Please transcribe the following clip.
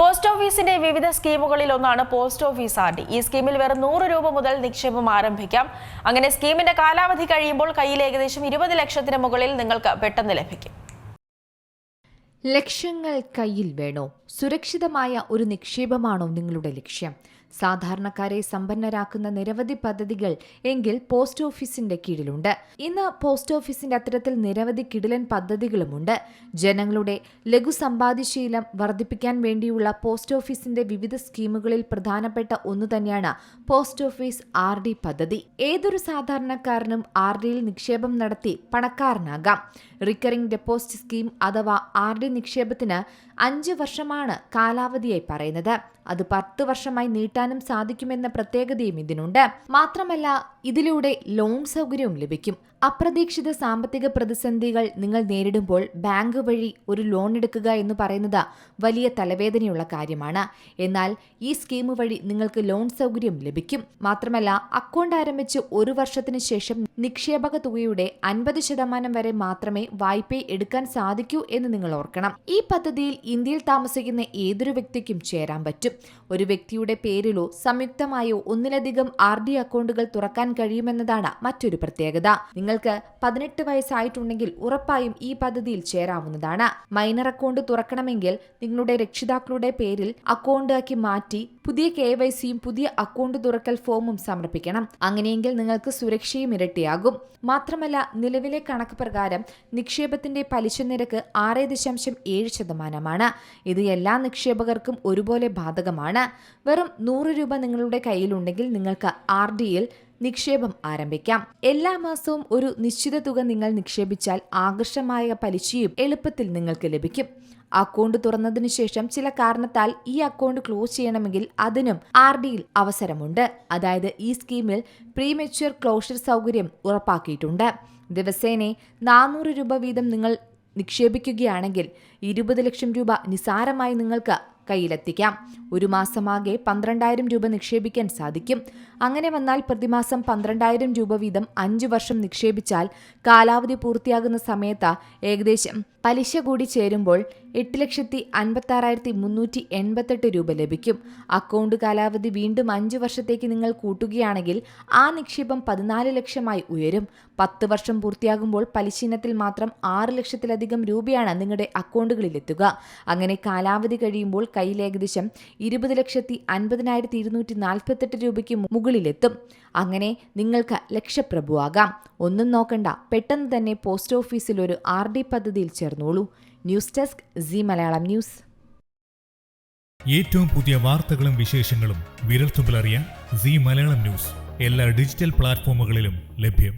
Post ഓഫീസിന്റെ വിവിധ സ്കീമുകളിൽ ഒന്നാണ് പോസ്റ്റ് ഓഫീസ് ആർ.ഡി. ഈ സ്കീമിൽ വെറും 100 രൂപ മുതൽ നിക്ഷേപം ആരംഭിക്കാം. അങ്ങനെ സ്കീമിന്റെ കാലാവധി കഴിയുമ്പോൾ കയ്യിൽ ഏകദേശം 20 ലക്ഷത്തിന് മുകളിൽ നിങ്ങൾക്ക് പെട്ടെന്ന് ലഭിക്കും. ലക്ഷങ്ങൾ കയ്യിൽ വേണോ? സുരക്ഷിതമായ ഒരു നിക്ഷേപമാണോ നിങ്ങളുടെ ലക്ഷ്യം? സാധാരണക്കാരെ സമ്പന്നരാക്കുന്ന നിരവധി പദ്ധതികൾ എങ്കിൽ പോസ്റ്റ് ഓഫീസിന്റെ കീഴിലുണ്ട്. ഇന്ന് പോസ്റ്റ് ഓഫീസിന്റെ അത്തരത്തിൽ നിരവധി കിടിലൻ പദ്ധതികളുമുണ്ട്. ജനങ്ങളുടെ ലഘുസമ്പാദ്യശീലം വർദ്ധിപ്പിക്കാൻ വേണ്ടിയുള്ള പോസ്റ്റ് ഓഫീസിന്റെ വിവിധ സ്കീമുകളിൽ പ്രധാനപ്പെട്ട ഒന്നു തന്നെയാണ് പോസ്റ്റ് ഓഫീസ് ആർ.ഡി. പദ്ധതി. ഏതൊരു സാധാരണക്കാരനും ആർ.ഡിയിൽ നിക്ഷേപം നടത്തി പണക്കാരനാകാം. റിക്കറിംഗ് ഡെപ്പോസിറ്റ് സ്കീം അഥവാ ആർ.ഡി. നിക്ഷേപത്തിന് 5 വർഷമാണ് കാലാവധിയായി പറയുന്നത്. അത് 10 വർഷമായി നീട്ടാനും സാധിക്കുമെന്ന പ്രത്യേകതയും ഇതിനുണ്ട്. മാത്രമല്ല, ഇതിലൂടെ ലോൺ സൗകര്യവും ലഭിക്കും. അപ്രതീക്ഷിത സാമ്പത്തിക പ്രതിസന്ധികൾ നിങ്ങൾ നേരിടുമ്പോൾ ബാങ്ക് വഴി ഒരു ലോൺ എടുക്കുക എന്ന് പറയുന്നത് വലിയ തലവേദനയുള്ള കാര്യമാണ്. എന്നാൽ ഈ സ്കീം വഴി നിങ്ങൾക്ക് ലോൺ സൗകര്യം ലഭിക്കും. മാത്രമല്ല, അക്കൗണ്ട് ആരംഭിച്ച് 1 വർഷത്തിന് ശേഷം നിക്ഷേപക തുകയുടെ 50% വരെ മാത്രമേ വായ്പ എടുക്കാൻ സാധിക്കൂ എന്ന് നിങ്ങൾ ഓർക്കണം. ഈ പദ്ധതിയിൽ ഇന്ത്യയിൽ താമസിക്കുന്ന ഏതൊരു വ്യക്തിക്കും ചേരാൻ പറ്റും. ഒരു വ്യക്തിയുടെ പേരിലോ സംയുക്തമായോ ഒന്നിലധികം ആർ.ഡി. അക്കൗണ്ടുകൾ തുറക്കാൻ കഴിയുമെന്നതാണ് മറ്റൊരു പ്രത്യേകത. നിങ്ങൾക്ക് 18 വയസ്സായിട്ടുണ്ടെങ്കിൽ ഉറപ്പായും ഈ പദ്ധതിയിൽ ചേരാവുന്നതാണ്. മൈനർ അക്കൗണ്ട് തുറക്കണമെങ്കിൽ നിങ്ങളുടെ രക്ഷിതാക്കളുടെ പേരിൽ അക്കൗണ്ട് ആക്കി മാറ്റി പുതിയ KYCയും പുതിയ അക്കൗണ്ട് തുറക്കൽ ഫോമും സമർപ്പിക്കണം. അങ്ങനെയെങ്കിൽ നിങ്ങൾക്ക് സുരക്ഷയും ഇരട്ടിയാകും. മാത്രമല്ല, നിലവിലെ കണക്ക് പ്രകാരം നിക്ഷേപത്തിന്റെ പലിശ നിരക്ക് 6.7%. ഇത് എല്ലാ നിക്ഷേപകർക്കും ഒരുപോലെ ബാധകമാണ്. വെറും 100 രൂപ നിങ്ങളുടെ കയ്യിലുണ്ടെങ്കിൽ നിങ്ങൾക്ക് ആർ.ഡിയിൽ നിക്ഷേപം ആരംഭിക്കാം. എല്ലാ മാസവും ഒരു നിശ്ചിത തുക നിങ്ങൾ നിക്ഷേപിച്ചാൽ ആകർഷമായ പലിശയും എളുപ്പത്തിൽ നിങ്ങൾക്ക് ലഭിക്കും. അക്കൗണ്ട് തുറന്നതിനു ശേഷം ചില കാരണത്താൽ ഈ അക്കൗണ്ട് ക്ലോസ് ചെയ്യണമെങ്കിൽ അതിനും ആർ.ഡിയിൽ അവസരമുണ്ട്. അതായത് ഈ സ്കീമിൽ പ്രീമെച്വർ ക്ലോഷർ സൗകര്യം ഉറപ്പാക്കിയിട്ടുണ്ട്. ദിവസേന 400 രൂപ വീതം നിങ്ങൾ നിക്ഷേപിക്കുകയാണെങ്കിൽ 20 ലക്ഷം രൂപ നിസാരമായി നിങ്ങൾക്ക് കയ്യിലെത്തിക്കാം. ഒരു മാസമാകെ 12,000 രൂപ നിക്ഷേപിക്കാൻ സാധിക്കും. അങ്ങനെ വന്നാൽ പ്രതിമാസം 12,000 രൂപ വീതം 5 വർഷം നിക്ഷേപിച്ചാൽ കാലാവധി പൂർത്തിയാകുന്ന സമയത്ത് ഏകദേശം പലിശ കൂടി ചേരുമ്പോൾ 8,56,388 രൂപ ലഭിക്കും. അക്കൗണ്ട് കാലാവധി വീണ്ടും 5 വർഷത്തേക്ക് നിങ്ങൾ കൂട്ടുകയാണെങ്കിൽ ആ നിക്ഷേപം 14 ലക്ഷമായി ഉയരും. 10 വർഷം പൂർത്തിയാകുമ്പോൾ പലിശ ഇനത്തിൽ മാത്രം 6 ലക്ഷത്തിലധികം രൂപയാണ് നിങ്ങളുടെ അക്കൗണ്ടുകളിലെത്തുക. അങ്ങനെ കാലാവധി കഴിയുമ്പോൾ കയ്യിൽ ഏകദേശം 20,50,248 രൂപയ്ക്ക് മുകളിലെത്തും. അങ്ങനെ നിങ്ങൾക്ക് ലക്ഷപ്രഭുവാകാം. ഒന്നും നോക്കണ്ട, പെട്ടെന്ന് തന്നെ പോസ്റ്റ് ഓഫീസിൽ ഒരു ആർ.ഡി. പദ്ധതിയിൽ ചേർന്നോളൂ. News desk C Malayalam news. ഏറ്റവും പുതിയ വാർത്തകളും വിശേഷങ്ങളും വിരൽത്തുമ്പിലറിയാൻ സി മലയാളം ന്യൂസ് എല്ലാ ഡിജിറ്റൽ പ്ലാറ്റ്ഫോമുകളിലും ലഭ്യം.